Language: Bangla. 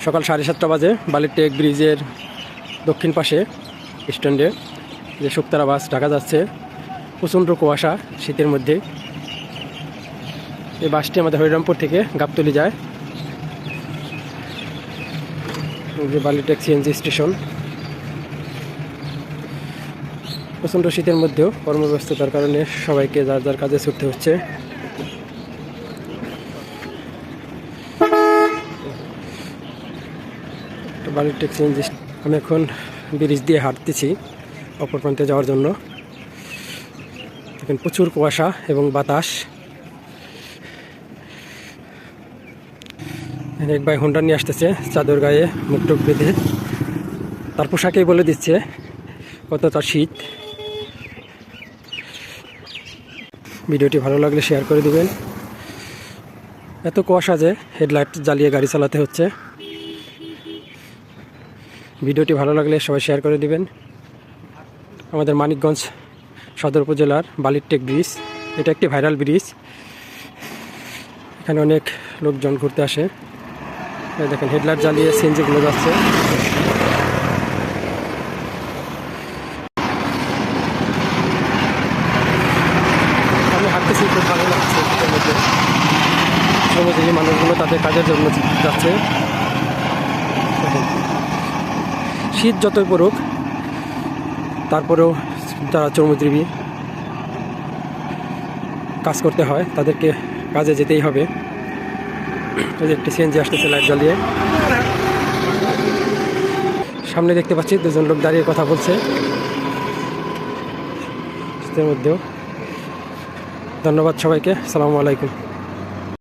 সকাল 7:30 বাজে বালিরটেক ব্রিজের দক্ষিণ পাশে স্ট্যান্ডে যে শুকতারা বাস ঢাকা যাচ্ছে। প্রচণ্ড কুয়াশা শীতের মধ্যে। এই বাসটি আমাদের হরিরামপুর থেকে গাবতলী যায়। যে বালিরটেক সিএনজি স্টেশন। প্রচণ্ড শীতের মধ্যেও কর্মব্যস্ততার কারণে সবাইকে যার যার কাজে ছুটতে হচ্ছে। বালিরটেক সিএনজি। আমি এখন ব্রিজ দিয়ে হাঁটতেছি অপর প্রান্তে যাওয়ার জন্য। এখন প্রচুর কুয়াশা এবং বাতাস। এক ভাই হোন্ডা নিয়ে আসতেছে চাদর গায়ে মুখটুক বেঁধে। তার পোশাকেই বলে দিচ্ছে কতটা শীত। ভিডিওটি ভালো লাগলে শেয়ার করে দিবেন। এত কুয়াশা যে হেডলাইট জ্বালিয়ে গাড়ি চালাতে হচ্ছে। ভিডিওটি ভালো লাগলে সবাই শেয়ার করে দিবেন। আমাদের মানিকগঞ্জ সদর উপজেলার বালিরটেক ব্রিজ, এটা একটি ভাইরাল ব্রিজ। এখানে অনেক লোকজন ঘুরতে আসে। দেখেন হেডলাইট জ্বালিয়ে সিএনজিগুলো যাচ্ছে। আমি হাঁটতেছি, খুব ভালো লাগছে। শ্রমজীবী মানুষগুলো তাদের কাজের জন্য যাচ্ছে। শীত যতই পড়ুক তারপরেও যারা শ্রমজীবী কাজ করতে হয় তাদেরকে কাজে যেতেই হবে। একটি সিএনজি আসতেছে লাইট জ্বালিয়ে। সামনে দেখতে পাচ্ছি দুজন লোক দাঁড়িয়ে কথা বলছে শীতের মধ্যেও। ধন্যবাদ সবাইকে। আসসালামু আলাইকুম।